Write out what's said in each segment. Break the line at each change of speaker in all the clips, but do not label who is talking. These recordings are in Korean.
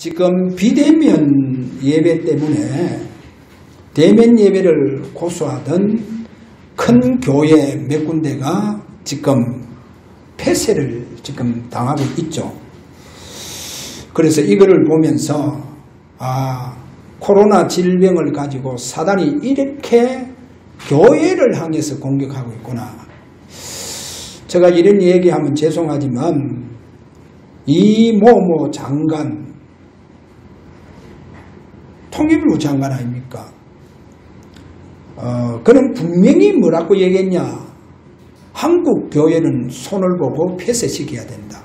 지금 비대면 예배 때문에 대면 예배를 고수하던 큰 교회 몇 군데가 지금 폐쇄를 지금 당하고 있죠. 그래서 이거를 보면서 코로나 질병을 가지고 사단이 이렇게 교회를 향해서 공격하고 있구나. 제가 이런 얘기하면 죄송하지만 이 뭐 장관, 통일부 장관 아닙니까? 그는 분명히 뭐라고 얘기했냐? 한국 교회는 손을 보고 폐쇄시켜야 된다.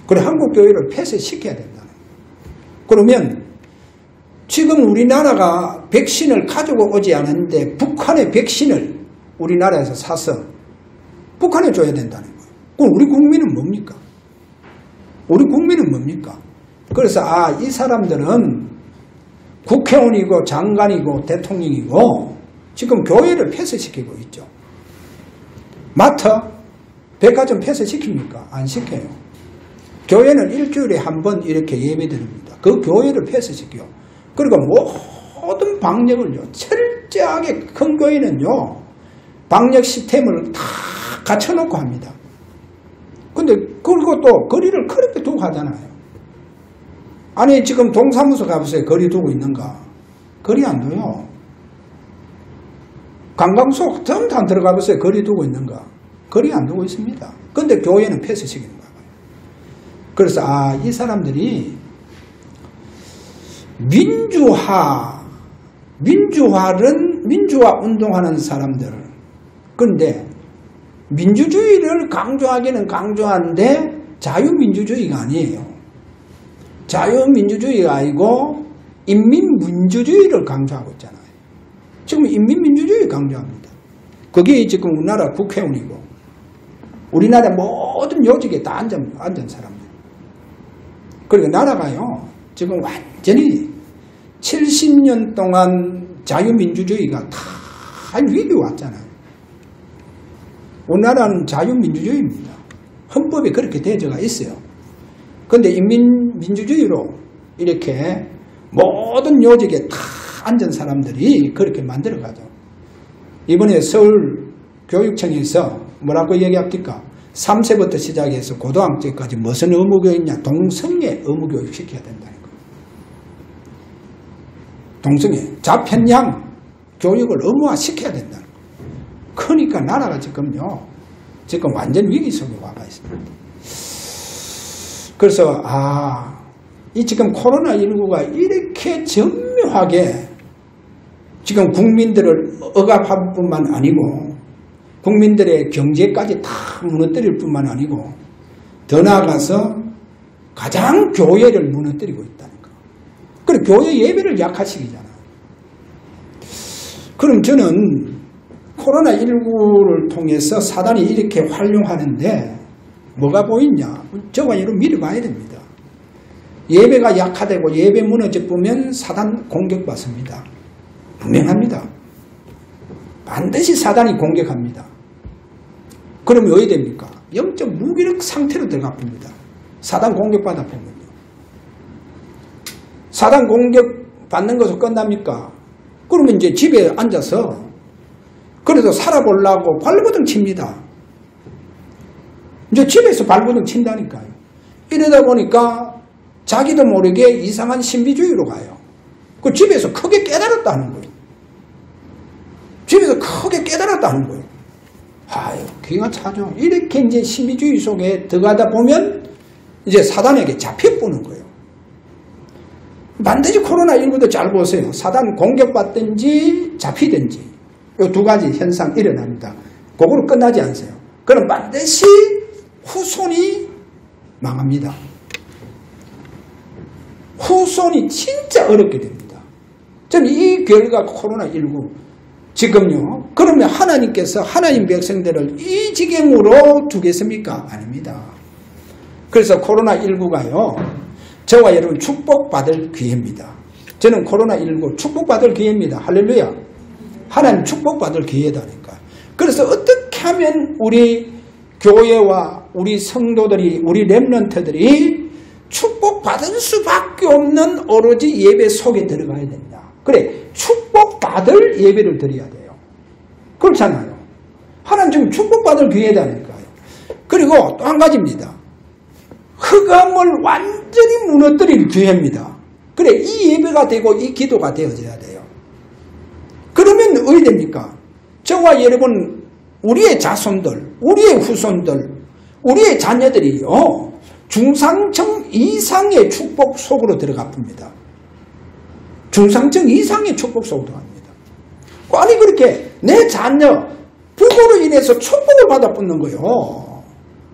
그래, 한국 교회를 폐쇄시켜야 된다. 그러면 지금 우리나라가 백신을 가지고 오지 않았는데 북한의 백신을 우리나라에서 사서 북한에 줘야 된다는 거예요. 그럼 우리 국민은 뭡니까? 우리 국민은 뭡니까? 그래서 이 사람들은 국회의원이고 장관이고 대통령이고 지금 교회를 폐쇄시키고 있죠. 마트, 백화점 폐쇄시킵니까? 안 시켜요. 교회는 일주일에 한 번 이렇게 예배드립니다. 그 교회를 폐쇄시켜요. 그리고 모든 방역을요, 철저하게 큰 교회는요, 방역 시스템을 다 갖춰놓고 합니다. 근데 그리고 또 거리를 그렇게 두고 하잖아요. 아니 지금 동사무소 가보세요. 거리 두고 있는가? 거리 안 둬요. 관광소 전부 다 들어가 보세요. 거리 두고 있는가? 거리 안 두고 있습니다. 근데 교회는 폐쇄시키는 거예요. 그래서 이 사람들이 민주화 운동하는 사람들. 그런데 민주주의를 강조하기는 강조하는데 자유민주주의가 아니에요. 자유민주주의가 아니고 인민민주주의를 강조하고 있잖아요. 지금 인민민주주의 강조합니다. 그게 지금 우리나라 국회의원이고 우리나라 모든 요직에 다 앉은 사람들. 그리고 나라가요, 지금 완전히 70년 동안 자유민주주의가 다 위기 왔잖아요. 우리나라는 자유민주주의입니다. 헌법에 그렇게 되어가 있어요. 그런데 인민민주주의로 이렇게 모든 요직에 다 앉은 사람들이 그렇게 만들어가죠. 이번에 서울교육청에서 뭐라고 얘기합니까? 3세부터 시작해서 고등학교까지 무슨 의무교육이냐? 동성애 의무교육 시켜야 된다는 거예요. 동성애, 자편양 교육을 의무화 시켜야 된다는 거예요. 그러니까 나라가 지금 완전 위기 속에 와가 있습니다. 그래서 이 지금 코로나19가 이렇게 전묘하게 지금 국민들을 억압할 뿐만 아니고 국민들의 경제까지 다 무너뜨릴 뿐만 아니고 더 나아가서 가장 교회를 무너뜨리고 있다는 거. 그리고 교회 예배를 약화시키잖아요. 그럼 저는 코로나19를 통해서 사단이 이렇게 활용하는데 뭐가 보이냐? 저와 여러분 미리 봐야 됩니다. 예배가 약화되고 예배 무너져 보면 사단 공격받습니다. 분명합니다. 반드시 사단이 공격합니다. 그러면 어디 됩니까? 영적 무기력 상태로 들어가 봅니다. 사단 공격받아 보면요. 사단 공격받는 것으로 끝납니까? 그러면 이제 집에 앉아서 그래도 살아보려고 발버둥 칩니다. 이제 집에서 발버둥 친다니까요. 이러다 보니까 자기도 모르게 이상한 신비주의로 가요. 그 집에서 크게 깨달았다는 거예요. 집에서 크게 깨달았다는 거예요. 기가 차죠. 이렇게 이제 신비주의 속에 들어가다 보면 이제 사단에게 잡혀보는 거예요. 반드시 코로나19도 잘 보세요. 사단 공격받든지 잡히든지 이 두 가지 현상 일어납니다. 그거로 끝나지 않으세요. 그럼 반드시 후손이 망합니다. 후손이 진짜 어렵게 됩니다. 저는 이 결과 코로나19 지금요. 그러면 하나님께서 하나님 백성들을 이 지경으로 두겠습니까? 아닙니다. 그래서 코로나19가요. 저와 여러분 축복받을 기회입니다. 저는 코로나19 축복받을 기회입니다. 할렐루야. 하나님 축복받을 기회다니까. 그래서 어떻게 하면 우리 교회와 우리 성도들이 우리 렘넌트들이 축복받을 수밖에 없는 오로지 예배 속에 들어가야 된다. 그래, 축복받을 예배를 드려야 돼요. 그렇잖아요. 하나님 지금 축복받을 기회다니까요. 그리고 또 한 가지입니다. 흑암을 완전히 무너뜨릴 기회입니다. 그래, 이 예배가 되고 이 기도가 되어져야 돼요. 그러면 어디 됩니까? 저와 여러분, 우리의 자손들, 우리의 후손들, 우리의 자녀들이요, 중상층 이상의 축복 속으로 들어가 봅니다. 중상층 이상의 축복 속으로 들어갑니다. 아니, 그렇게 내 자녀, 부모로 인해서 축복을 받아붙는 거예요.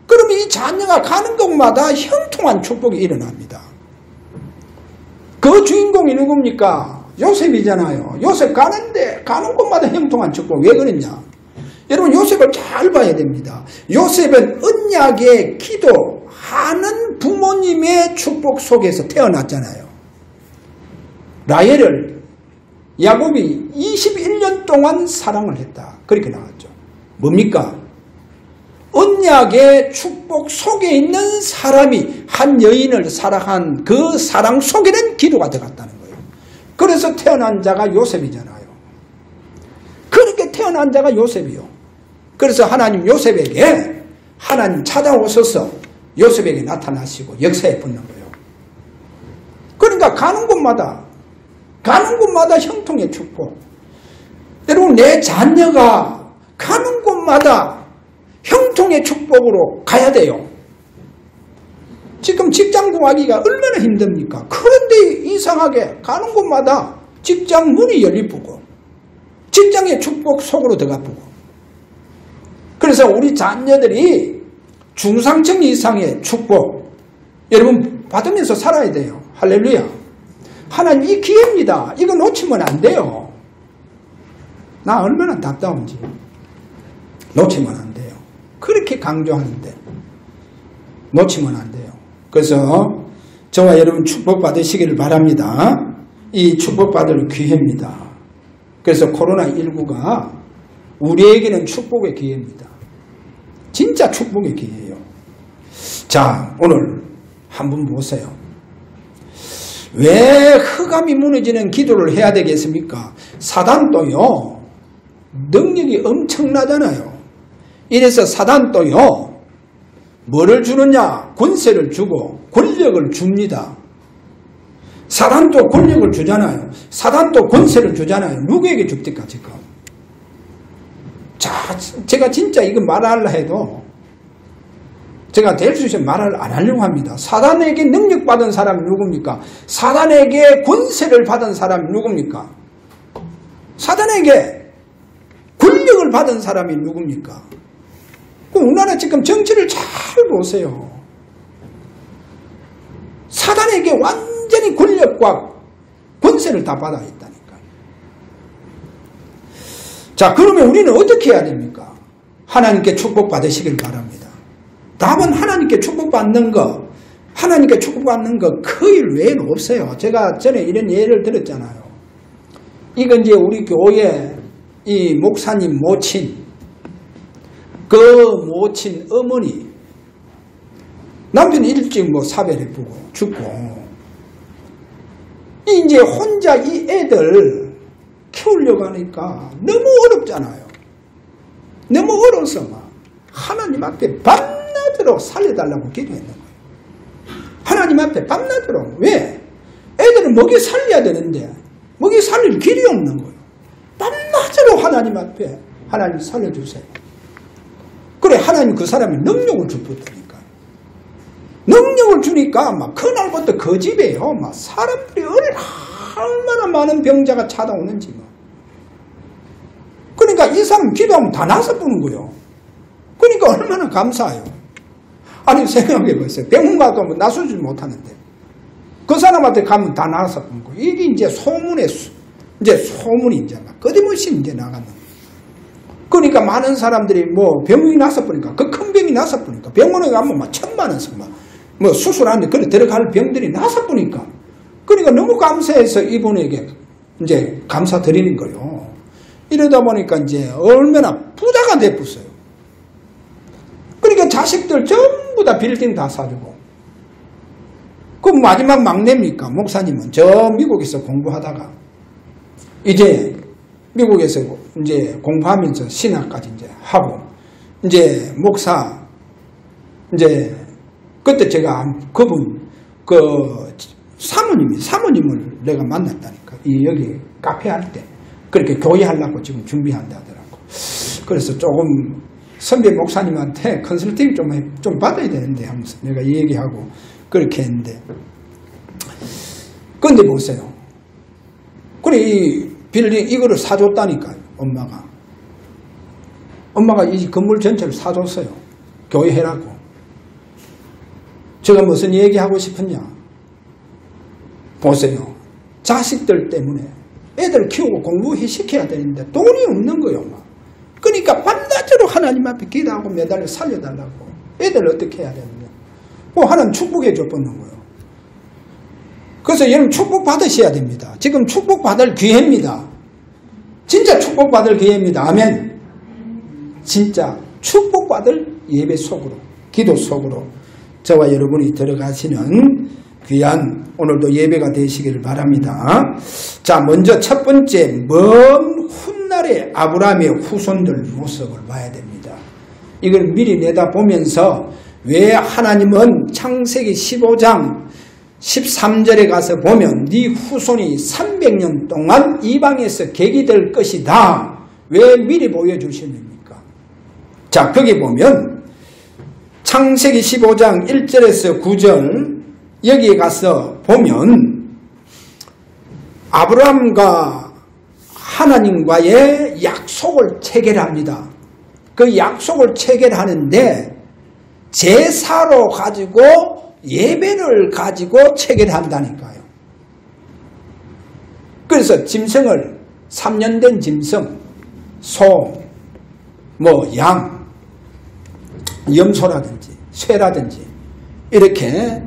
그러면 이 자녀가 가는 곳마다 형통한 축복이 일어납니다. 그 주인공이 누굽니까? 요셉이잖아요. 요셉 가는 곳마다 형통한 축복. 왜 그랬냐? 여러분, 요셉을 잘 봐야 됩니다. 요셉은 언약의 기도하는 부모님의 축복 속에서 태어났잖아요. 라헬을 야곱이 21년 동안 사랑을 했다. 그렇게 나왔죠. 뭡니까? 언약의 축복 속에 있는 사람이 한 여인을 사랑한 그 사랑 속에는 기도가 들어갔다는 거예요. 그래서 태어난 자가 요셉이잖아요. 그렇게 태어난 자가 요셉이요. 그래서 하나님 요셉에게 하나님 찾아오셔서 요셉에게 나타나시고 역사에 붙는 거예요. 그러니까 가는 곳마다 형통의 축복. 여러분, 내 자녀가 가는 곳마다 형통의 축복으로 가야 돼요. 지금 직장 구하기가 얼마나 힘듭니까? 그런데 이상하게 가는 곳마다 직장 문이 열리고 직장의 축복 속으로 들어가고. 그래서 우리 자녀들이 중상층 이상의 축복 여러분 받으면서 살아야 돼요. 할렐루야. 하나님 이 기회입니다. 이거 놓치면 안 돼요. 나 얼마나 답답한지. 놓치면 안 돼요. 그렇게 강조하는데 놓치면 안 돼요. 그래서 저와 여러분 축복받으시기를 바랍니다. 이 축복받을 기회입니다. 그래서 코로나19가 우리에게는 축복의 기회입니다. 진짜 축복의 기회예요. 자, 오늘 한번 보세요. 왜 흑암이 무너지는 기도를 해야 되겠습니까? 사단도요, 능력이 엄청나잖아요. 이래서 사단도요, 뭐를 주느냐? 권세를 주고 권력을 줍니다. 사단도 권력을 주잖아요. 사단도 권세를 주잖아요. 누구에게 줍니까 지금? 자, 제가 진짜 이거 말하려 해도 제가 될 수 있으면 말을 안 하려고 합니다. 사단에게 능력받은 사람이 누굽니까? 사단에게 권세를 받은 사람이 누굽니까? 사단에게 권력을 받은 사람이 누굽니까? 우리나라 지금 정치를 잘 보세요. 사단에게 완전히 권력과 권세를 다 받아 있다니까요. 자, 그러면 우리는 어떻게 해야 됩니까? 하나님께 축복받으시길 바랍니다. 답은 하나님께 축복받는 거, 그 일 외에는 없어요. 제가 전에 이런 예를 들었잖아요. 이건 이제 우리 교회 이 목사님 모친, 그 모친 어머니, 남편 일찍 사별해보고 죽고, 이제 혼자 이 애들 키우려고 하니까 너무 어렵잖아요. 너무 어려워서 하나님 앞에 밤낮으로 살려달라고 기도했는 거예요. 하나님 앞에 밤낮으로. 왜? 애들은 먹이 살려야 되는데 먹이 살릴 길이 없는 거예요. 밤낮으로 하나님 앞에 하나님 살려주세요. 그래, 하나님 그 사람이 능력을 주었다니까. 능력을 주니까 그날부터 그 집에요, 사람들이 얼마나 많은 병자가 찾아오는지. 그러니까 이 사람 기도하면 다 나서 보는 거예요. 그러니까 얼마나 감사해요. 아니, 생각해 보세요. 병원 가도 나서지 못하는데 그 사람한테 가면 다 나서 보는 거예요. 이게 이제 소문이 이제 끊임없이 이제 나가는 거예요. 그러니까 많은 사람들이 병이 나서 보니까, 그 큰 병이 나서 보니까, 병원에 가면 1,000만 원씩 수술하는데 그래 들어갈 병들이 나서 보니까, 그러니까 너무 감사해서 이분에게 이제 감사드리는 거예요. 이러다 보니까 이제 얼마나 부자가 됐어요. 그러니까 자식들 전부 다 빌딩 다 사주고, 그럼 마지막 막내입니까? 목사님은 저 미국에서 공부하다가 이제 미국에서 이제 공부하면서 신학까지 이제 하고 이제 목사 이제 그때 제가 그분 그 사모님을 내가 만났다니까. 이 여기 카페 할 때 그렇게 교회 하려고 지금 준비한다더라고. 그래서 조금 선배 목사님한테 컨설팅 좀 받아야 되는데 하면서 내가 얘기하고 그렇게 했는데, 근데 보세요. 그래 이 빌딩 이거를 사줬다니까요. 엄마가 이 건물 전체를 사줬어요. 교회 해라고. 제가 무슨 얘기하고 싶었냐. 보세요. 자식들 때문에 애들 키우고 공부시켜야 되는데 돈이 없는 거예요. 그러니까 밤낮으로 하나님 앞에 기도하고 매달려 살려달라고. 애들 어떻게 해야 되느냐. 하나님 축복해 줬는 거예요. 그래서 여러분 축복 받으셔야 됩니다. 지금 축복 받을 기회입니다. 진짜 축복 받을 기회입니다. 아멘. 진짜 축복 받을 예배 속으로, 기도 속으로 저와 여러분이 들어가시는 귀한 오늘도 예배가 되시기를 바랍니다. 자, 먼저 첫 번째, 먼 훗날의 아브라함의 후손들 모습을 봐야 됩니다. 이걸 미리 내다보면서 왜 하나님은 창세기 15장 13절에 가서 보면 네 후손이 300년 동안 이방에서 객이 될 것이다. 왜 미리 보여주시십니까? 자, 거기 보면 창세기 15장 1절에서 9절 여기에 가서 보면 아브라함과 하나님과의 약속을 체결합니다. 그 약속을 체결하는데 제사로 가지고 예배를 가지고 체결한다니까요. 그래서 짐승을 3년 된 짐승, 소, 양, 염소라든지 쇠라든지 이렇게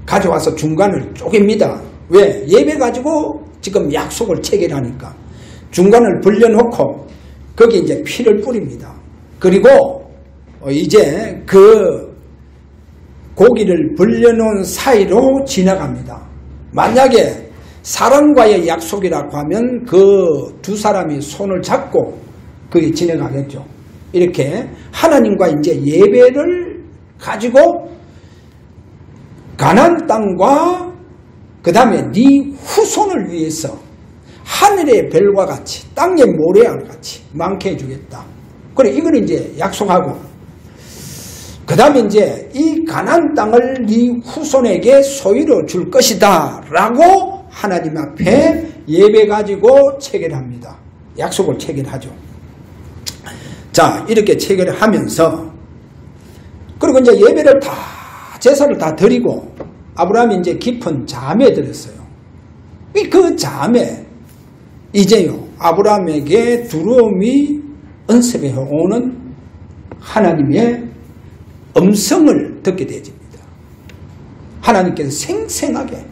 가져와서 중간을 쪼갭니다. 왜? 예배 가지고 지금 약속을 체결하니까 중간을 벌려놓고 거기 이제 피를 뿌립니다. 그리고 이제 그 고기를 벌려놓은 사이로 지나갑니다. 만약에 사람과의 약속이라고 하면 그 두 사람이 손을 잡고 거기 지나가겠죠. 이렇게 하나님과 이제 예배를 가지고 가나안 땅과 그 다음에 네 후손을 위해서 하늘의 별과 같이 땅의 모래알 같이 많게 해주겠다. 그래 이걸 이제 약속하고 그 다음에 이제 이 가나안 땅을 네 후손에게 소유로 줄 것이다 라고 하나님 앞에 예배 가지고 체결합니다. 약속을 체결하죠. 자, 이렇게 체결을 하면서 그리고 이제 예배를 다 제사를 다 드리고 아브라함이 이제 깊은 잠에 들었어요. 그 잠에 이제요 아브라함에게 두려움이 은습해 오는 하나님의 음성을 듣게 되어집니다. 하나님께서 생생하게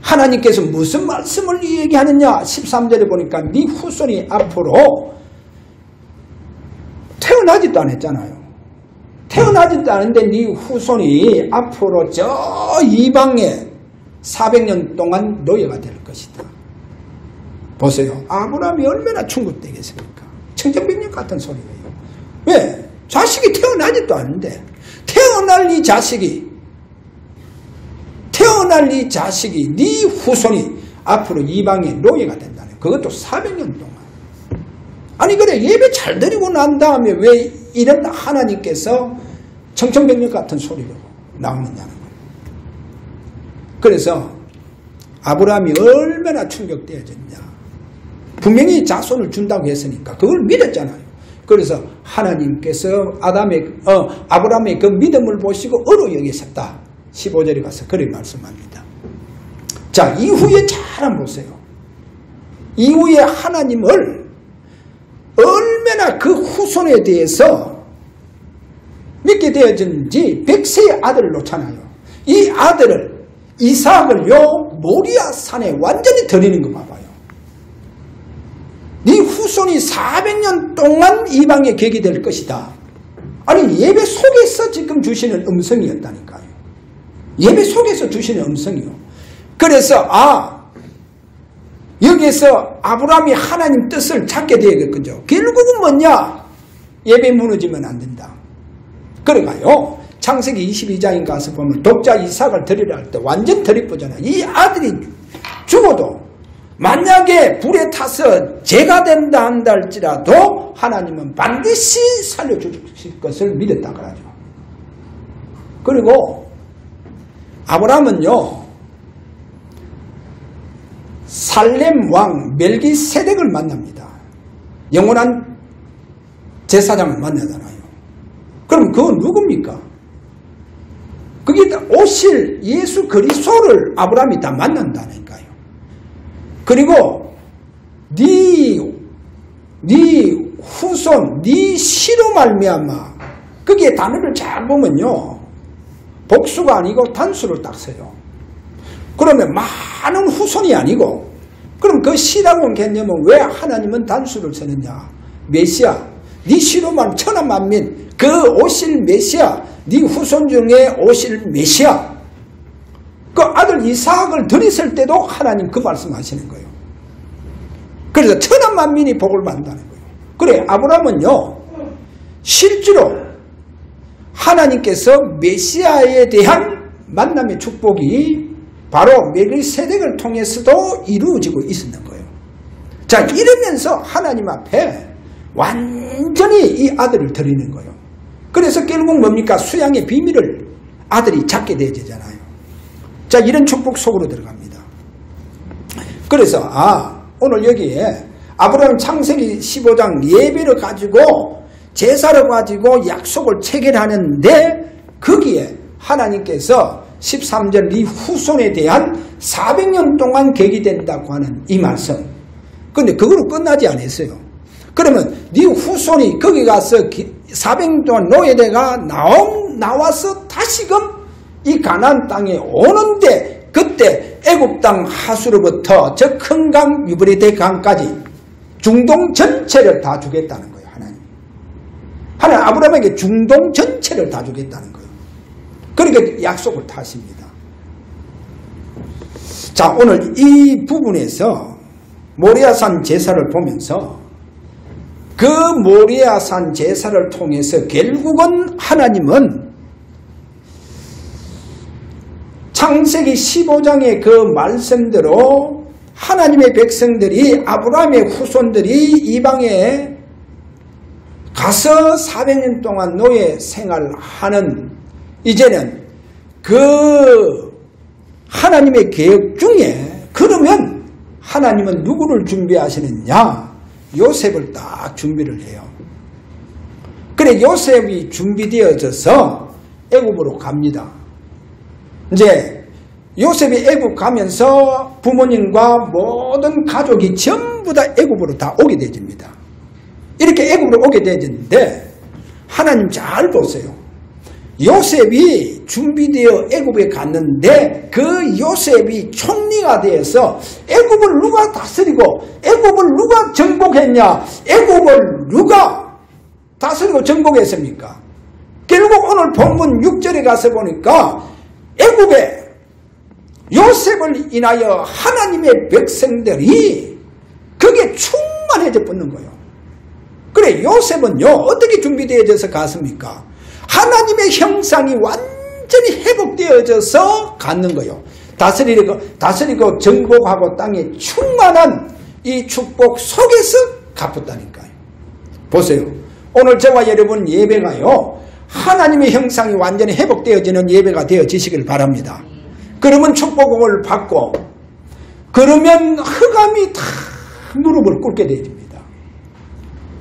하나님께서 무슨 말씀을 얘기하느냐 13절에 보니까 네 후손이 앞으로 태어나지도 않았잖아요. 태어나지도 않은데 네 후손이 앞으로 저 이방에 400년 동안 노예가 될 것이다. 보세요. 아브라함이 얼마나 충격되겠습니까? 청정백년 같은 소리예요. 왜? 자식이 태어나지도 않는데 태어날 이 자식이 네 후손이 앞으로 이방의 노예가 된다네. 그것도 400년 동안. 아니 그래 예배 잘 드리고 난 다음에 왜 이런 하나님께서 청천벽력 같은 소리로 나오느냐는 거예요. 그래서 아브라함이 얼마나 충격되어졌냐. 분명히 자손을 준다고 했으니까 그걸 믿었잖아요. 그래서 하나님께서 아브라함의 그 믿음을 보시고 어로 여기셨다. 15절에 가서 그렇게 말씀합니다. 자, 이후에 잘 한번 보세요. 이후에 하나님을 얼마나 그 후손에 대해서 믿게 되어졌는지 100세의 아들을 놓잖아요. 이 아들을 이삭을요 모리아 산에 완전히 드리는 거 봐봐요. 네 후손이 400년 동안 이방의 객이 될 것이다. 아니 예배 속에서 지금 주시는 음성이었다니까요. 예배 속에서 주시는 음성이요. 그래서 여기에서 아브라함이 하나님 뜻을 찾게 되겠군요. 결국은 뭐냐? 예배 무너지면 안 된다. 그러가요. 창세기 22장인 가서 보면 독자 이삭을 드리려 할 때 완전 드리쁘잖아요. 이 아들이 죽어도 만약에 불에 타서 죄가 된다 한다 할지라도 하나님은 반드시 살려주실 것을 믿었다 그러죠. 그리고 아브라함은요, 살렘 왕 멜기세덱을 만납니다. 영원한 제사장을 만나잖아요. 그럼 그건 누굽니까? 그게 오실 예수 그리스도를 아브라함이 다 만난다니까요. 그리고 네 후손, 네 씨로 말미암아, 그게 단어를 잘 보면요, 복수가 아니고 단수를 딱 써요. 그러면 많은 후손이 아니고, 그럼 그 씨라고 개념은 왜 하나님은 단수를 쓰느냐? 메시아, 네 씨로만 천하 만민, 그 오실 메시아, 네 후손 중에 오실 메시아, 그 아들 이삭을 드렸을 때도 하나님 그 말씀하시는 거예요. 그래서 천하 만민이 복을 받는다는 거예요. 그래, 아브라함은요, 실제로 하나님께서 메시아에 대한 만남의 축복이 바로 멜기세덱을 통해서도 이루어지고 있었는 거예요. 자, 이러면서 하나님 앞에 완전히 이 아들을 드리는 거예요. 그래서 결국 뭡니까? 수양의 비밀을 아들이 잡게 되잖아요. 자, 이런 축복 속으로 들어갑니다. 그래서 오늘 여기에 아브라함 창세기 15장 예배를 가지고 제사를 가지고 약속을 체결하는데, 거기에 하나님께서 13절 네 후손에 대한 400년 동안 객이 된다고 하는 이 말씀. 근데 그걸로 끝나지 않았어요. 그러면 네 후손이 거기 가서 400년 동안 노예대가 나와서 다시금 이 가나안 땅에 오는데, 그때 애굽 땅 하수로부터 저 큰 강 유브라데 강까지 중동 전체를 다 주겠다는 거예요. 하나님 아브라함에게 중동 전체를 다 주겠다는 거예요. 그러니까 약속을 타십니다. 자, 오늘 이 부분에서 모리아산 제사를 보면서 그 모리아산 제사를 통해서 결국은 하나님은 창세기 15장의 그 말씀대로 하나님의 백성들이, 아브라함의 후손들이 이방에 가서 400년 동안 노예 생활하는, 이제는 그 하나님의 계획 중에, 그러면 하나님은 누구를 준비하시느냐? 요셉을 딱 준비를 해요. 그래, 요셉이 준비되어져서 애굽으로 갑니다. 이제 요셉이 애굽 가면서 부모님과 모든 가족이 전부 다 애굽으로 다 오게 되집니다. 이렇게 애굽으로 오게 되는데, 하나님 잘 보세요. 요셉이 준비되어 애굽에 갔는데, 그 요셉이 총리가 되어서 애굽을 누가 다스리고 애굽을 누가 정복했냐? 애굽을 누가 다스리고 정복했습니까? 결국 오늘 본문 6절에 가서 보니까 애굽에 요셉을 인하여 하나님의 백성들이 그게 충만해져 붙는 거예요. 그래, 요셉은요, 어떻게 준비되어져서 갔습니까? 하나님의 형상이 완전히 회복되어져서 갔는 거예요. 다스리고 정복하고 땅에 충만한 이 축복 속에서 갚았다니까요. 보세요. 오늘 저와 여러분 예배가요, 하나님의 형상이 완전히 회복되어지는 예배가 되어지시길 바랍니다. 그러면 축복을 받고, 그러면 흑암이 다 무릎을 꿇게 되어집니다.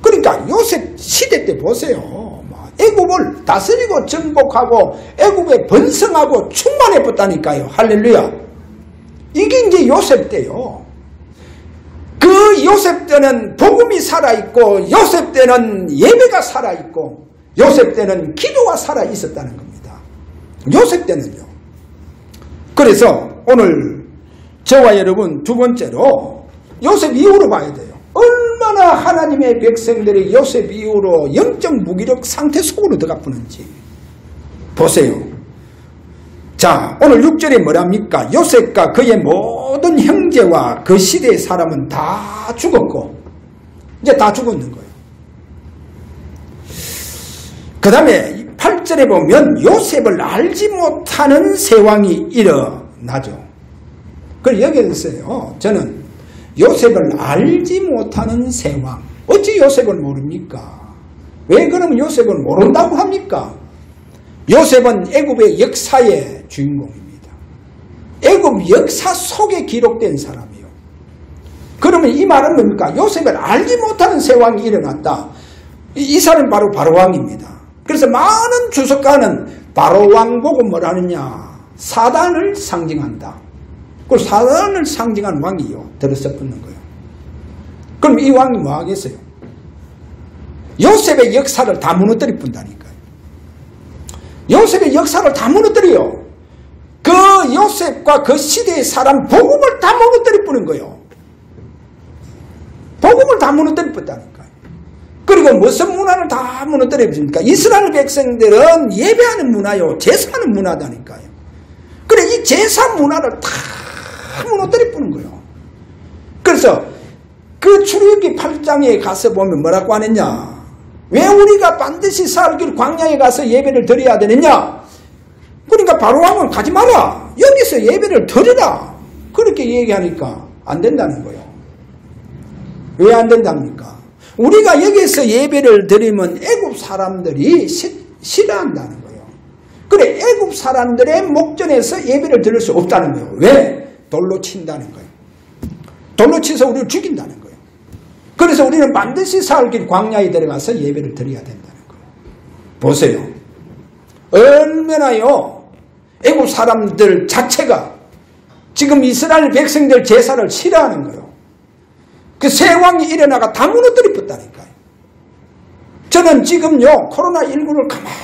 그러니까 요셉 시대 때 보세요. 애굽을 다스리고 정복하고 애굽에 번성하고 충만해졌다니까요. 할렐루야. 이게 이제 요셉 때요. 그 요셉 때는 복음이 살아있고, 요셉 때는 예배가 살아있고, 요셉 때는 기도가 살아있었다는 겁니다. 요셉 때는요. 그래서 오늘 저와 여러분 두 번째로 요셉 이후로 봐야 돼요. 얼마나 하나님의 백성들이 요셉 이후로 영적 무기력 상태 속으로 들어가 보는지 보세요. 자, 자, 오늘 6절에 뭐랍니까? 요셉과 그의 모든 형제와 그 시대의 사람은 다 죽었고, 이제 다 죽었는 거예요. 그 다음에 8절에 보면 요셉을 알지 못하는 세왕이 일어나죠. 그래서 여기에서요, 저는 요셉을 알지 못하는 세왕. 어찌 요셉을 모릅니까? 왜 그러면 요셉을 모른다고 합니까? 요셉은 애굽의 역사의 주인공입니다. 애굽 역사 속에 기록된 사람이요. 그러면 이 말은 뭡니까? 요셉을 알지 못하는 세왕이 일어났다. 이 사람은 바로 바로왕입니다. 그래서 많은 주석가는 바로왕 보고 뭐라느냐? 사단을 상징한다. 그 사단을 상징한 왕이요. 들어서붙는 거예요. 그럼 이 왕이 뭐 하겠어요? 요셉의 역사를 다 무너뜨릴 뿐다니까요. 요셉의 역사를 다 무너뜨려요. 그 요셉과 그 시대의 사람 복음을 다 무너뜨릴 뿐인 거예요. 복음을 다 무너뜨릴 뿐다니까요. 그리고 무슨 문화를 다 무너뜨려 줍니까? 이스라엘 백성들은 예배하는 문화요, 제사하는 문화다니까요. 그래 이 제사 문화를 다 무너뜨려 뿌는 거예요. 그래서 그 출애굽기 8장에 가서 보면 뭐라고 하느냐? 왜 우리가 반드시 살길 광야에 가서 예배를 드려야 되느냐? 그러니까 바로왕은 가지 마라. 여기서 예배를 드리라. 그렇게 얘기하니까 안 된다는 거예요. 왜 안 된답니까? 우리가 여기서 예배를 드리면 애굽 사람들이 싫어한다는 거예요. 그래 애굽 사람들의 목전에서 예배를 드릴 수 없다는 거예요. 왜? 돌로 친다는 거예요. 돌로 치서 우리를 죽인다는 거예요. 그래서 우리는 반드시 살길 광야에 들어가서 예배를 드려야 된다는 거예요. 보세요. 얼마나요 애굽 사람들 자체가 지금 이스라엘 백성들 제사를 싫어하는 거예요. 그 새 왕이 일어나가 다 무너뜨려 붓다니까요. 저는 지금요 코로나19를 가만히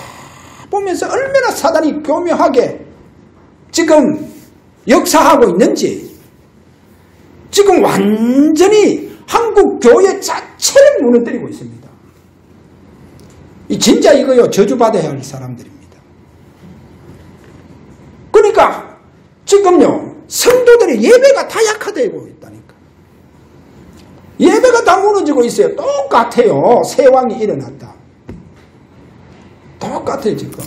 보면서 얼마나 사단이 교묘하게 지금 역사하고 있는지, 지금 완전히 한국 교회 자체를 무너뜨리고 있습니다. 진짜 이거요 저주받아야 할 사람들입니다. 그러니까 지금요 성도들의 예배가 다 약화되고 있다니까. 예배가 다 무너지고 있어요. 똑같아요. 새 왕이 일어났다. 똑같아요 지금.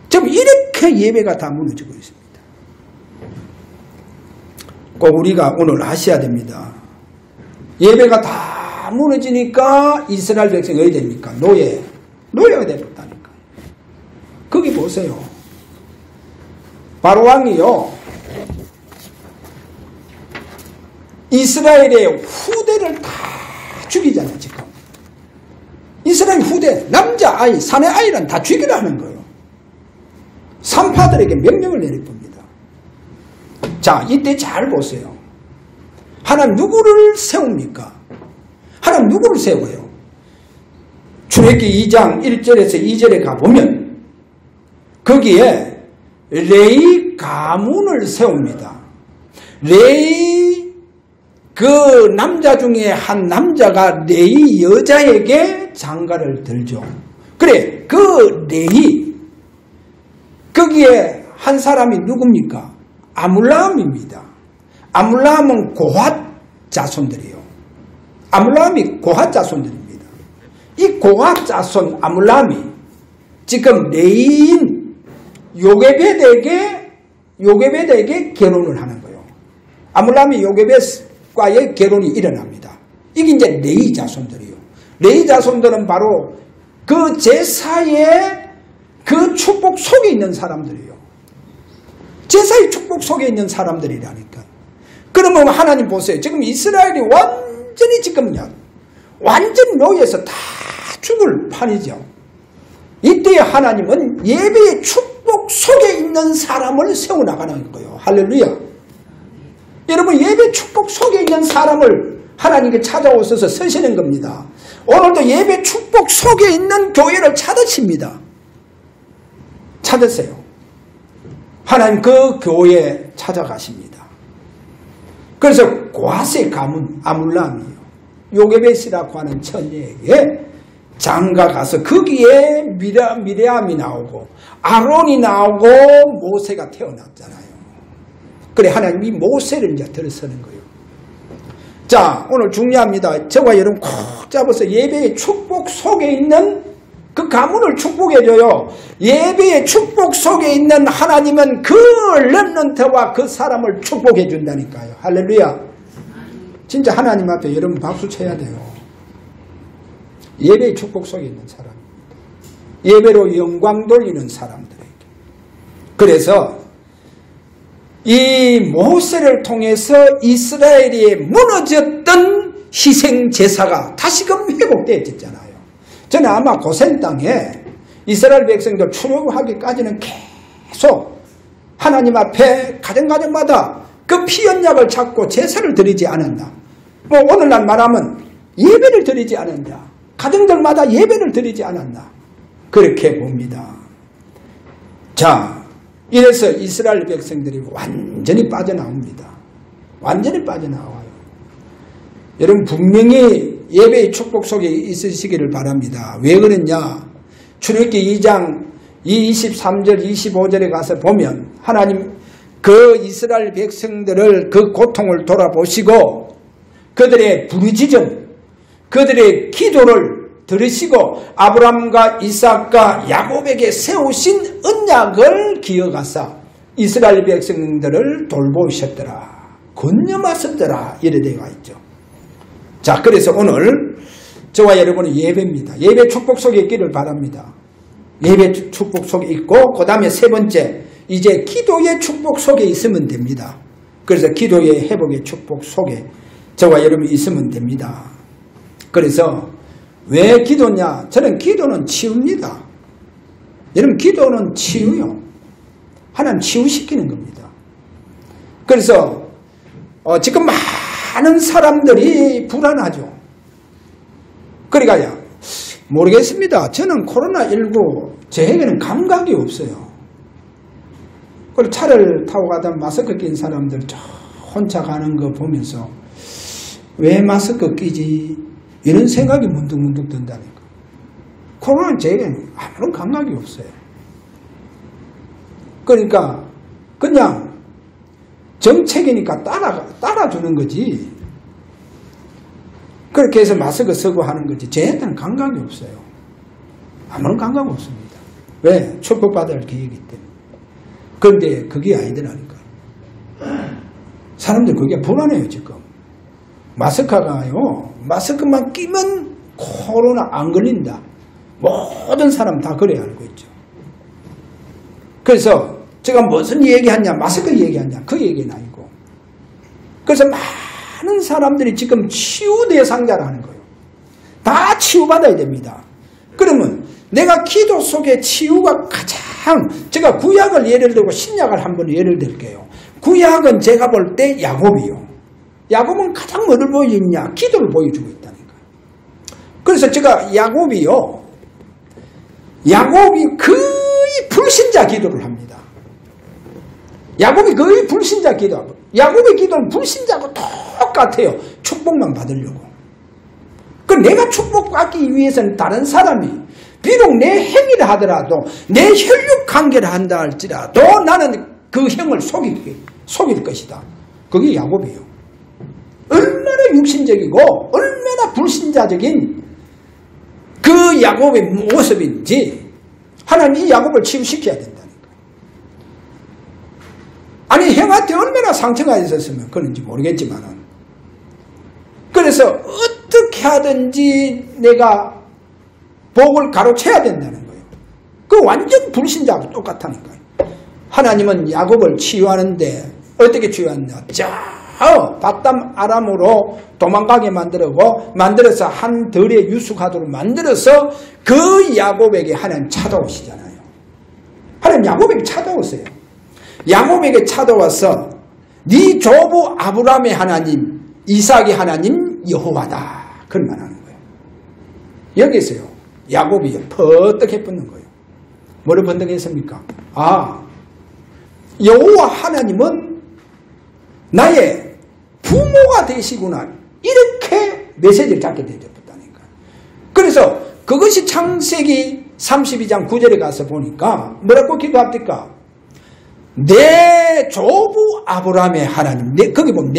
지금 이렇게 예배가 다 무너지고 있습니다. 꼭 우리가 오늘 아셔야 됩니다. 예배가 다 무너지니까 이스라엘 백성이 어디 됩니까? 노예가 되었다니까. 거기 보세요. 바로왕이요 이스라엘의 후대를 다 죽이잖아요 지금. 이스라엘 후대 남자 아이 사내 아이는 다 죽이라는 거예요. 산파들에게 명령을 내릴 겁니다. 자 이때 잘 보세요. 하나님 누구를 세웁니까? 하나님 누구를 세워요? 출애굽기 2장 1절에서 2절에 가보면 거기에 레위 가문을 세웁니다. 레위 그 남자 중에 한 남자가 레위 여자에게 장가를 들죠. 그래 그 레위 거기에 한 사람이 누굽니까? 아물람입니다. 아물람은 고핫 자손들이에요. 아물람이 고핫 자손들입니다. 이 고핫 자손 아물람이 지금 레위인 요게벳에게 결혼을 하는 거예요. 아물람이 요게벳과의 결혼이 일어납니다. 이게 이제 레위 자손들이에요. 레위 자손들은 바로 그 제사의 그 축복 속에 있는 사람들이에요. 제사의 축복 속에 있는 사람들이라니까. 그러면 하나님 보세요. 지금 이스라엘이 완전히 지금요. 완전 노예에서 다 죽을 판이죠. 이때 하나님은 예배의 축복 속에 있는 사람을 세워나가는 거예요. 할렐루야. 여러분 예배 축복 속에 있는 사람을 하나님께 찾아오셔서 서시는 겁니다. 오늘도 예배 축복 속에 있는 교회를 찾으십니다. 찾으세요. 하나님 그 교회에 찾아가십니다. 그래서 고핫의 가문 아물람이요 요게벳이라고 하는 처녀에게 장가 가서 거기에 미레암이 나오고 아론이 나오고 모세가 태어났잖아요. 그래 하나님이 모세를 이제 들어서는 거예요. 자, 오늘 중요합니다. 저와 여러분 콕 잡아서 예배의 축복 속에 있는 그 가문을 축복해줘요. 예배의 축복 속에 있는 하나님은 그 렘넌트와 그 사람을 축복해준다니까요. 할렐루야. 진짜 하나님 앞에 여러분 박수 쳐야 돼요. 예배의 축복 속에 있는 사람, 예배로 영광 돌리는 사람들에게. 그래서 이 모세를 통해서 이스라엘이 무너졌던 희생 제사가 다시금 회복되었잖아요. 저는 아마 고센 땅에 이스라엘 백성들 출애굽하기까지는 계속 하나님 앞에 가정가정마다 그 피언약을 찾고 제사를 드리지 않았나. 뭐 오늘날 말하면 예배를 드리지 않았나. 가정들마다 예배를 드리지 않았나. 그렇게 봅니다. 자, 이래서 이스라엘 백성들이 완전히 빠져나옵니다. 완전히 빠져나와요. 여러분 분명히 예배의 축복 속에 있으시기를 바랍니다. 왜 그러냐? 출애굽기 2장 23절 25절에 가서 보면 하나님 그 이스라엘 백성들을 그 고통을 돌아보시고 그들의 부르짖음, 그들의 기도를 들으시고 아브라함과 이삭과 야곱에게 세우신 언약을 기억하사 이스라엘 백성들을 돌보셨더라. 건념하셨더라. 이래 되어 있죠. 자, 그래서 오늘 저와 여러분은 예배입니다. 예배 축복 속에 있기를 바랍니다. 예배 축복 속에 있고 그 다음에 세 번째 이제 기도의 축복 속에 있으면 됩니다. 그래서 기도의 회복의 축복 속에 저와 여러분이 있으면 됩니다. 그래서 왜 기도냐? 저는 기도는 치유입니다. 여러분 기도는 치유요. 하나님 치유시키는 겁니다. 그래서 지금 많은 사람들이 불안하죠. 그러니까 모르겠습니다. 저는 코로나19 저에게는 감각이 없어요. 그리고 차를 타고 가다 마스크 낀 사람들 저 혼자 가는 거 보면서 왜 마스크 끼지? 이런 생각이 문득문득 든다니까. 코로나는 제게는 아무런 감각이 없어요. 그러니까 그냥 정책이니까 따라주는 거지. 그렇게 해서 마스크 쓰고 하는 거지. 저한테는 감각이 없어요. 아무런 감각 없습니다. 왜? 축복받을 계획이기 때문에. 그런데 그게 아니더라니까. 사람들 그게 불안해요 지금. 마스크가요. 마스크만 끼면 코로나 안 걸린다. 모든 사람 다 그래 알고 있죠. 그래서 제가 무슨 얘기하냐, 마스크 얘기하냐, 그 얘기는 아니고. 그래서 많은 사람들이 지금 치유 대상자라는 거예요. 다 치유받아야 됩니다. 그러면 내가 기도 속에 치유가 가장, 제가 구약을 예를 들고 신약을 한번 예를 들게요. 구약은 제가 볼 때 야곱이요. 야곱은 가장 뭐를 보여주냐? 기도를 보여주고 있다니까. 그래서 제가 야곱이 거의 불신자 기도를 합니다. 야곱이 거의 불신자 기도하고, 야곱의 기도는 불신자하고 똑같아요. 축복만 받으려고. 그 내가 축복받기 위해서는 다른 사람이 비록 내 행위를 하더라도 내 혈육 관계를 한다 할지라도 나는 그 형을 속일 것이다. 그게 야곱이에요. 얼마나 육신적이고 얼마나 불신자적인 그 야곱의 모습인지 하나님 이 야곱을 치유시켜야 된다니까. 아니 형한테 얼마나 상처가 있었으면 그런지 모르겠지만은, 그래서 어떻게 하든지 내가 복을 가로채야 된다는 거예요. 그 완전 불신자하고 똑같다니까요. 하나님은 야곱을 치유하는데 어떻게 치유하느냐? 바담 아람으로 도망가게 만들어서 한 들의 유숙하도록 만들어서 그 야곱에게 하나님 찾아오시잖아요. 하나님 야곱에게 찾아오세요. 야곱에게 찾아와서 네 조부 아브라함의 하나님, 이삭의 하나님 여호와다. 그런 말 하는 거예요. 여기서요. 야곱이 퍼뜩해 붙는 거예요. 뭐를 번뜩했습니까? 여호와 하나님은 나의 부모가 되시구나. 이렇게 메시지를 잡게 되었다니까. 그래서 그것이 창세기 32장 9절에 가서 보니까 뭐라고 기도합니까? 내 조부 아브라함의 하나님, 거기 보면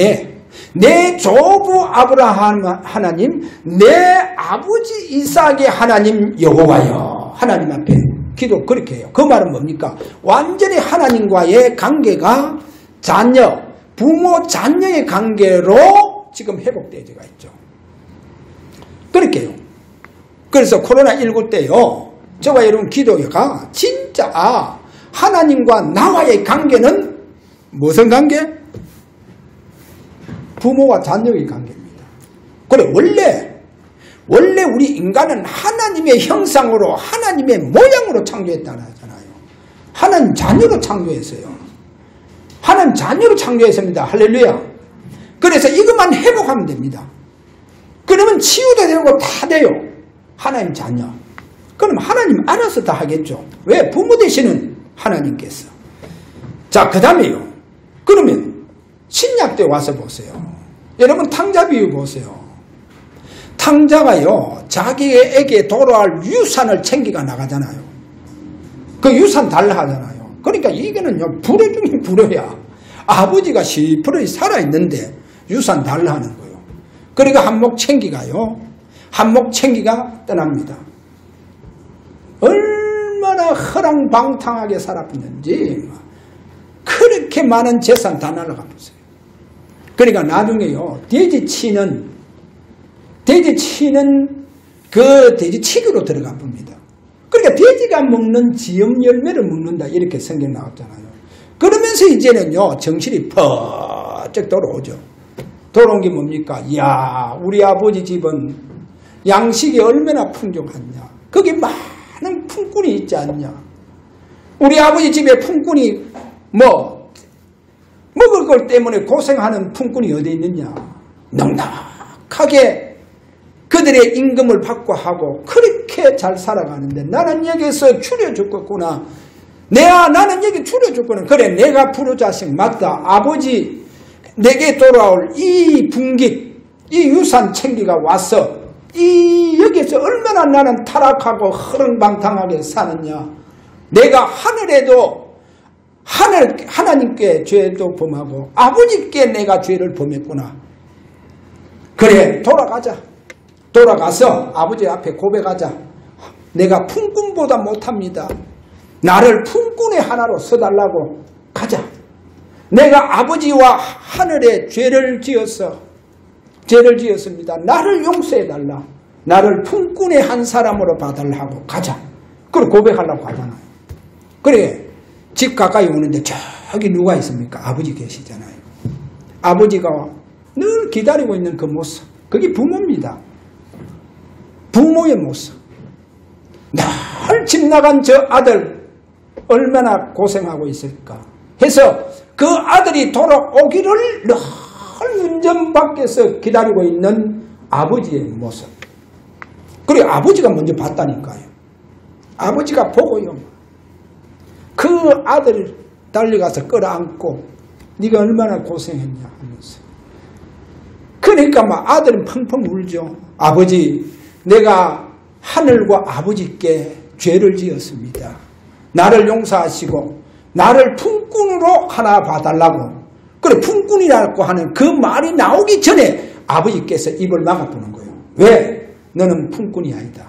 내 조부 아브라함 하나님, 내 아버지 이삭의 하나님 여호와여. 하나님 앞에 기도 그렇게 해요. 그 말은 뭡니까? 완전히 하나님과의 관계가 부모 자녀의 관계로 지금 회복되어가 있죠. 그렇게 해요. 그래서 코로나19 때요, 저와 여러분 기도가 진짜 하나님과 나와의 관계는 무슨 관계? 부모와 자녀의 관계입니다. 그래, 원래 우리 인간은 하나님의 형상으로, 하나님의 모양으로 창조했다는 하잖아요. 하나님 자녀로 창조했어요. 하나님 자녀로 창조했습니다. 할렐루야. 그래서 이것만 회복하면 됩니다. 그러면 치유도 되고 다 돼요. 하나님 자녀. 그럼 하나님 알아서 다 하겠죠. 왜? 부모 되시는 하나님께서. 자, 그 다음에요. 그러면 신약 때 와서 보세요. 여러분 탕자 비유 보세요. 탕자가요, 자기에게 돌아올 유산을 챙기가 나가잖아요. 그 유산 달라 하잖아요. 그러니까 이게는요, 불효 중에 불효야. 아버지가 시퍼렇게 살아있는데 유산 달라 하는 거예요. 그러니까 한몫 챙기가 떠납니다. 얼마나 허랑방탕하게 살았는지 그렇게 많은 재산 다 날아가 보세요. 그러니까 나중에요, 돼지 치는 그 돼지치기로 들어가 봅니다. 그러니까 돼지가 먹는 지엄 열매를 먹는다, 이렇게 성경 나왔잖아요. 그러면서 이제는요, 정신이 퍼쩍 돌아오죠. 돌아온 게 뭡니까? 이야, 우리 아버지 집은 양식이 얼마나 풍족하냐. 거기 많은 품꾼이 있지 않냐. 우리 아버지 집에 품꾼이 먹을 것 때문에 고생하는 품꾼이 어디 있느냐. 넉넉하게 그들의 임금을 받고 하고 그렇게 잘 살아가는데 나는 여기서 줄여 죽겠구나. 나는 여기 줄여 죽겠구나. 그래, 내가 불효자식 맞다. 아버지 내게 돌아올 이 분깃, 이 유산 챙기가 와서 여기서 얼마나 나는 타락하고 허렁방탕하게 사느냐. 내가 하나님께 죄도 범하고 아버지께 내가 죄를 범했구나. 그래, 돌아가서 아버지 앞에 고백하자. 내가 품꾼보다 못합니다. 나를 품꾼의 하나로 써달라고 가자. 내가 아버지와 하늘에 죄를 지었습니다. 나를 용서해달라. 나를 품꾼의 한 사람으로 봐달라고 가자. 그리고 고백하려고 하잖아요. 그래, 집 가까이 오는데 저기 누가 있습니까? 아버지 계시잖아요. 아버지가 늘 기다리고 있는 그 모습, 그게 부모입니다. 부모의 모습. 늘 집 나간 저 아들 얼마나 고생하고 있을까 해서 그 아들이 돌아오기를 늘 문전 밖에서 기다리고 있는 아버지의 모습. 그리고 아버지가 먼저 봤다니까요. 아버지가 보고요, 그 아들을 달려가서 끌어안고 네가 얼마나 고생했냐 하면서. 그러니까 아들은 펑펑 울죠. 아버지, 내가 하늘과 아버지께 죄를 지었습니다. 나를 용서하시고 나를 품꾼으로 하나 봐달라고. 그래, 품꾼이라고 하는 그 말이 나오기 전에 아버지께서 입을 막아보는 거예요. 왜? 너는 품꾼이 아니다.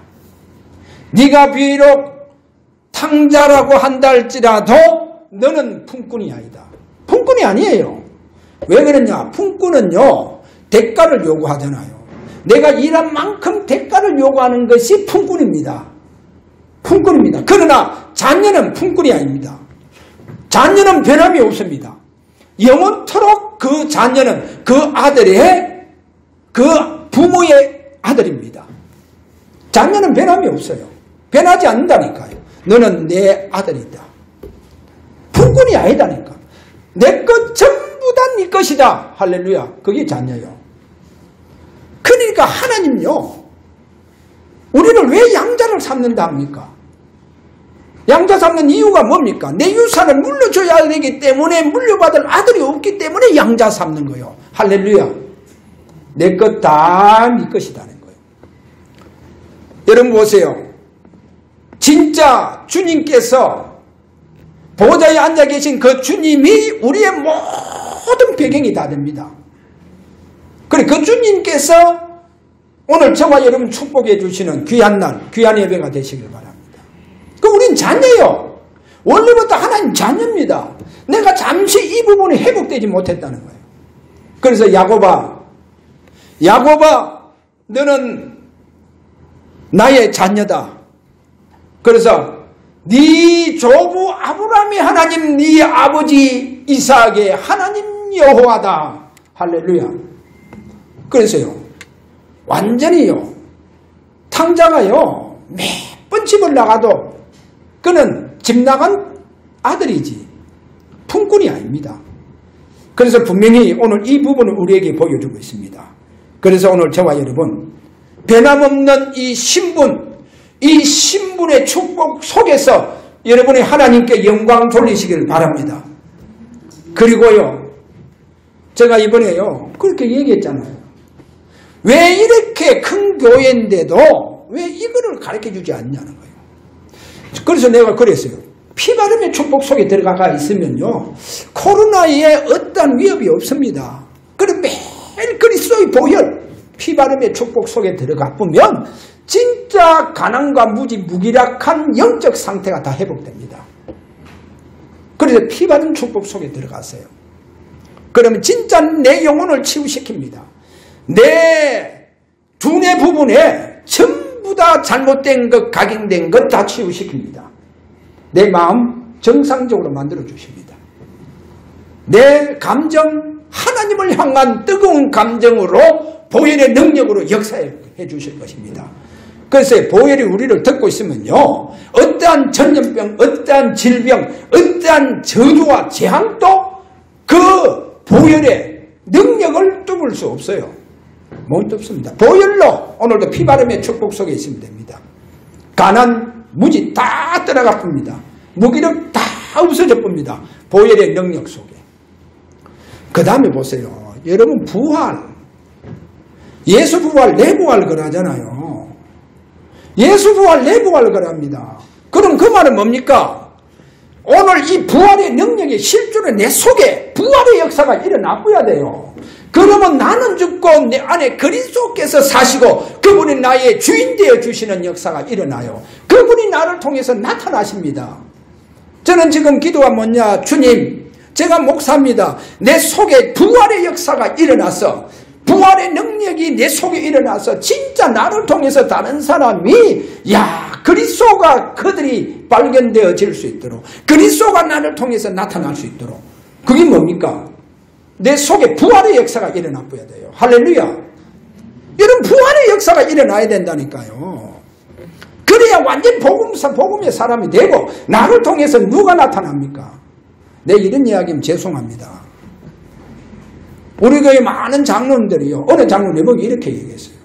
네가 비록 탕자라고 한다 할지라도 너는 품꾼이 아니다. 품꾼이 아니에요. 왜 그러냐? 품꾼은요, 대가를 요구하잖아요. 내가 일한 만큼 대가를 요구하는 것이 품꾼입니다. 품꾼입니다. 그러나 자녀는 품꾼이 아닙니다. 자녀는 변함이 없습니다. 영원토록 그 자녀는 그 아들의, 그 부모의 아들입니다. 자녀는 변함이 없어요. 변하지 않는다니까요. 너는 내 아들이다. 품꾼이 아니다니까. 내 것 전부 다 네 것이다. 할렐루야. 그게 자녀요. 그러니까 하나님요, 우리를 왜 양자를 삼는다 합니까? 양자 삼는 이유가 뭡니까? 내 유산을 물려줘야 되기 때문에, 물려받을 아들이 없기 때문에 양자 삼는 거예요. 할렐루야. 내 것 다 네 것이다는 거예요. 여러분 보세요. 진짜 주님께서 보좌에 앉아 계신 그 주님이 우리의 모든 배경이 다 됩니다. 그래, 그 주님께서 오늘 저와 여러분 축복해 주시는 귀한 날, 귀한 예배가 되시길 바랍니다. 우린 자녀예요. 원래부터 하나님 자녀입니다. 내가 잠시 이 부분이 회복되지 못했다는 거예요. 그래서 야곱아, 너는 나의 자녀다. 그래서 네 조부 아브라함의 하나님, 네 아버지 이삭의 하나님 여호와다. 할렐루야. 그래서요, 완전히요, 탕자가요, 몇 번 집을 나가도 그는 집 나간 아들이지 품꾼이 아닙니다. 그래서 분명히 오늘 이 부분을 우리에게 보여주고 있습니다. 그래서 오늘 저와 여러분, 변함없는 이 신분의 축복 속에서 여러분이 하나님께 영광 돌리시길 바랍니다. 그리고요, 제가 이번에요, 그렇게 얘기했잖아요. 왜 이렇게 큰 교회인데도 왜 이거를 가르쳐주지 않냐는 거예요. 그래서 내가 그랬어요. 피바름의 축복 속에 들어가 있으면요, 코로나에 어떠한 위협이 없습니다. 그럼 매일 그리스도의 보혈, 피바름의 축복 속에 들어가 보면 진짜 가난과 무기력한 영적 상태가 다 회복됩니다. 그래서 피바름 축복 속에 들어가세요. 그러면 진짜 내 영혼을 치유시킵니다. 내 두뇌 부분에 전부 다 잘못된 것, 각인된 것 다 치유시킵니다. 내 마음 정상적으로 만들어주십니다. 내 감정, 하나님을 향한 뜨거운 감정으로 보혈의 능력으로 역사해 주실 것입니다. 그래서 보혈이 우리를 듣고 있으면요, 어떠한 전염병, 어떠한 질병, 어떠한 저주와 재앙도 그 보혈의 능력을 뚫을 수 없어요. 못 뚫습니다. 보혈로 오늘도 피바름의 축복 속에 있으면 됩니다. 가난, 무지 다 떠나가 쁩니다. 무기력 다 없어져 쁩니다. 보혈의 능력 속에. 그 다음에 보세요. 여러분, 부활. 예수 부활, 내 부활 그러잖아요. 예수 부활, 내 부활 그럽니다. 그럼 그 말은 뭡니까? 오늘 이 부활의 능력이 실제로 내 속에 부활의 역사가 일어나야 돼요. 그러면 나는 죽고 내 안에 그리스도께서 사시고 그분이 나의 주인 되어 주시는 역사가 일어나요. 그분이 나를 통해서 나타나십니다. 저는 지금 기도가 뭐냐? 주님, 제가 목사입니다. 내 속에 부활의 역사가 일어나서, 부활의 능력이 내 속에 일어나서 진짜 나를 통해서 다른 사람이 그리스도가 그들이 발견되어질 수 있도록, 그리스도가 나를 통해서 나타날 수 있도록. 그게 뭡니까? 내 속에 부활의 역사가 일어나야 돼요. 할렐루야. 이런 부활의 역사가 일어나야 된다니까요. 그래야 완전 복음의 사람이 되고 나를 통해서 누가 나타납니까? 내 이런 이야기면 죄송합니다. 우리 교회 많은 장로님들이요, 어느 장로님 보기 이렇게 얘기했어요.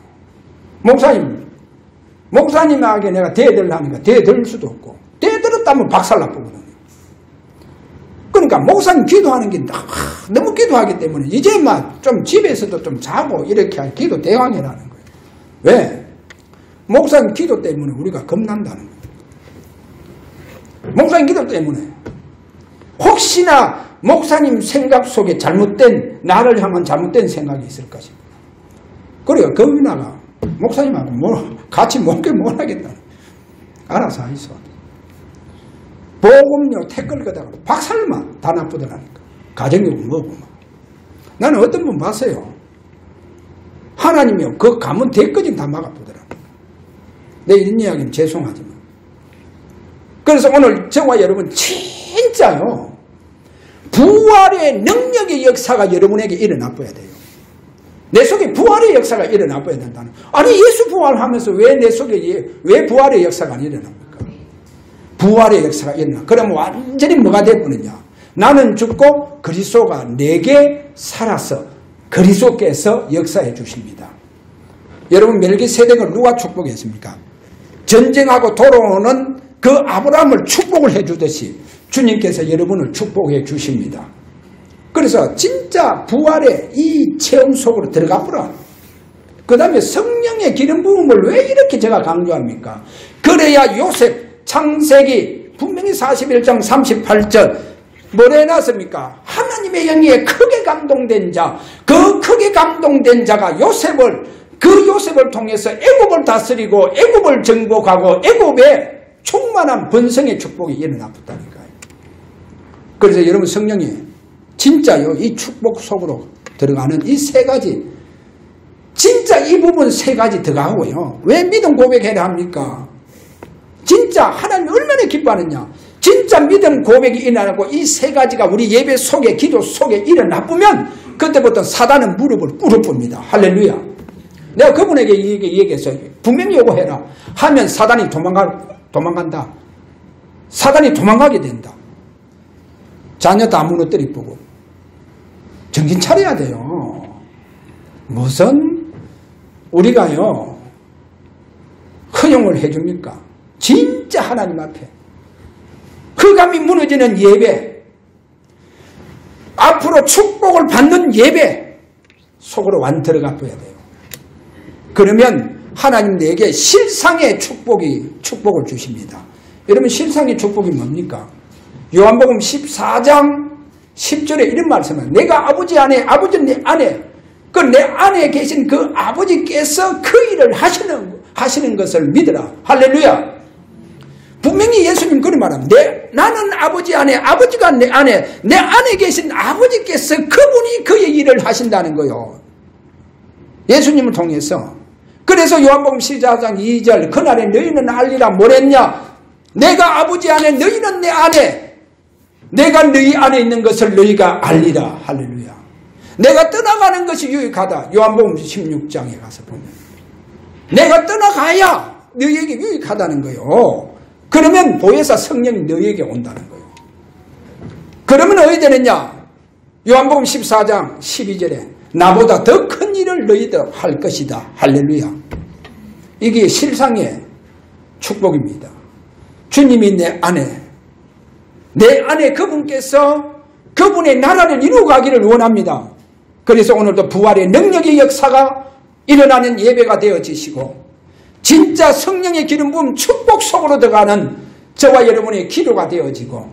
목사님에게 내가 대들라니까 대들 수도 없고, 대들었다면 박살나보거든요. 그러니까 목사님 기도하는 게 너무 기도하기 때문에 이제 막 좀 집에서도 좀 자고 이렇게 기도 대왕이라는 거예요. 왜? 목사님 기도 때문에 우리가 겁난다는 거예요. 목사님 기도 때문에. 혹시나 목사님 생각 속에 잘못된, 나를 향한 잘못된 생각이 있을 것입니다. 그래요. 거기다가 목사님하고 같이 못하겠다는 거예요. 알아서 하이소. 보험료 태클 거다가 박살만 다 나쁘더라니까. 가정이고 뭐고 뭐. 나는 어떤 분 봤어요. 하나님이요, 그 가문 대까지 다 막아보더라고요. 내 이런 이야기는 죄송하지만. 그래서 오늘 저와 여러분 진짜요, 부활의 능력의 역사가 여러분에게 일어나봐야 돼요. 내 속에 부활의 역사가 일어나봐야 된다는. 아니, 예수 부활하면서 왜 내 속에 왜 부활의 역사가 안 일어납니까? 부활의 역사가 일어나. 그러면 완전히 뭐가 되버느냐? 나는 죽고 그리스도가 내게 살아서 그리스도께서 역사해 주십니다. 여러분, 멜기세덱을 누가 축복했습니까? 전쟁하고 돌아오는 그 아브라함을 축복을 해주듯이 주님께서 여러분을 축복해 주십니다. 그래서 진짜 부활의 이 체험 속으로 들어가 보라. 그 다음에 성령의 기름 부음을 왜 이렇게 제가 강조합니까? 그래야 요셉 창세기 분명히 41장 38절 뭐래 놨습니까? 하나님의 영에 크게 감동된 자, 그 크게 감동된 자가 요셉을 통해서 애굽을 다스리고 애굽을 정복하고 애굽에 충만한 번성의 축복이 일어났다니까요. 그래서 여러분 성령이 진짜요 이 축복 속으로 들어가는 이 세 가지, 진짜 이 부분 세 가지 들어가고요. 왜 믿음 고백해야 합니까? 진짜 하나님이 얼마나 기뻐하느냐. 진짜 믿음 고백이 일어나고 이 세 가지가 우리 예배 속에 기도 속에 일어나면 그때부터 사단은 무릎을 꿇어봅니다. 할렐루야. 내가 그분에게 얘기했어요. 분명히 요구해라 하면 사단이 도망간다. 사단이 도망가게 된다. 자녀 다 무너뜨리고 정신 차려야 돼요. 무슨 우리가요 허용을 해줍니까? 진짜 하나님 앞에 흑암이 무너지는 예배, 앞으로 축복을 받는 예배 속으로 완 들어가 봐야 돼요. 그러면 하나님 내게 실상의 축복을 주십니다. 여러분 실상의 축복이 뭡니까? 요한복음 14장 10절에 이런 말씀을, 내가 아버지 안에, 아버지 내 안에, 그 내 안에 계신 그 아버지께서 그 일을 하시는 것을 믿으라. 할렐루야. 분명히 예수님 그런 말합니다. 나는 아버지 안에, 아버지가 내 안에, 내 안에 계신 아버지께서 그분이 그의 일을 하신다는 거요. 예수님을 통해서. 그래서 요한복음 14장 2절 그날에 너희는 알리라 뭐랬냐? 내가 아버지 안에, 너희는 내 안에, 내가 너희 안에 있는 것을 너희가 알리라. 할렐루야. 내가 떠나가는 것이 유익하다. 요한복음 16장에 가서 보면 내가 떠나가야 너희에게 유익하다는 거요. 그러면 보혜사 성령이 너희에게 온다는 거예요. 그러면 어디 되느냐? 요한복음 14장 12절에 나보다 더 큰 일을 너희들 할 것이다. 할렐루야. 이게 실상의 축복입니다. 주님이 내 안에 그분께서 그분의 나라를 이루어가기를 원합니다. 그래서 오늘도 부활의 능력의 역사가 일어나는 예배가 되어지시고 진짜 성령의 기름 부음 축복 속으로 들어가는 저와 여러분의 기도가 되어지고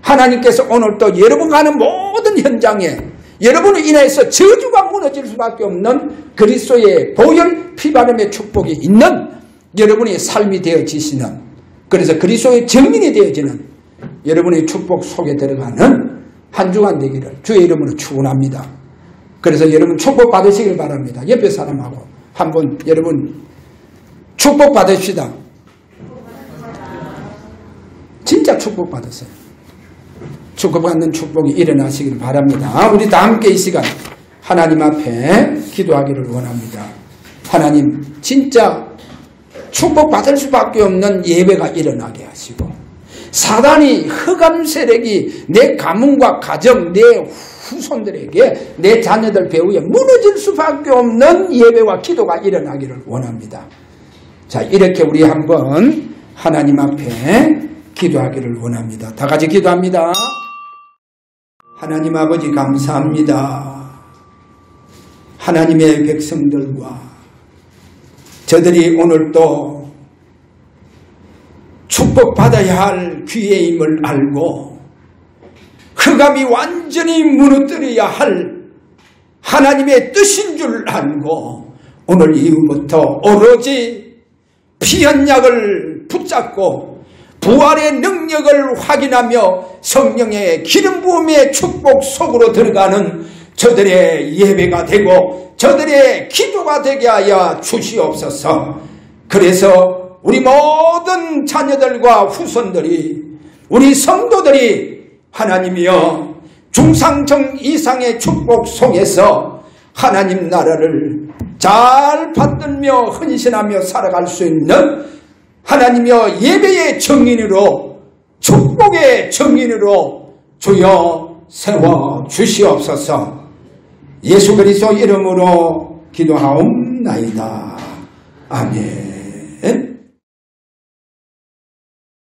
하나님께서 오늘 또 여러분 가는 모든 현장에 여러분을 인해서 저주가 무너질 수밖에 없는 그리스도의 보혈 피바름의 축복이 있는 여러분의 삶이 되어지시는, 그래서 그리스도의 증인이 되어지는 여러분의 축복 속에 들어가는 한 주간 되기를 주의 이름으로 축원합니다. 그래서 여러분 축복 받으시길 바랍니다. 옆에 사람하고 한번 여러분 축복 받읍시다. 진짜 축복 받으세요. 축복받는 축복이 일어나시길 바랍니다. 우리 다 함께 이 시간 하나님 앞에 기도하기를 원합니다. 하나님 진짜 축복받을 수밖에 없는 예배가 일어나게 하시고 사단이 흑암 세력이 내 가문과 가정, 내 후손들에게, 내 자녀들 배후에 무너질 수밖에 없는 예배와 기도가 일어나기를 원합니다. 자, 이렇게 우리 한번 하나님 앞에 기도하기를 원합니다. 다 같이 기도합니다. 하나님 아버지 감사합니다. 하나님의 백성들과 저들이 오늘 또 축복받아야 할 기회임을 알고 흑암이 완전히 무너뜨려야 할 하나님의 뜻인 줄 알고 오늘 이후부터 오로지 피언약을 붙잡고 부활의 능력을 확인하며 성령의 기름 부음의 축복 속으로 들어가는 저들의 예배가 되고 저들의 기도가 되게 하여 주시옵소서. 그래서 우리 모든 자녀들과 후손들이, 우리 성도들이 하나님이여 중상정 이상의 축복 속에서 하나님 나라를 잘 받들며 헌신하며 살아갈 수 있는 하나님이여 예배의 증인으로, 축복의 증인으로 주여 세워 주시옵소서. 예수 그리스도 이름으로 기도하옵나이다. 아멘.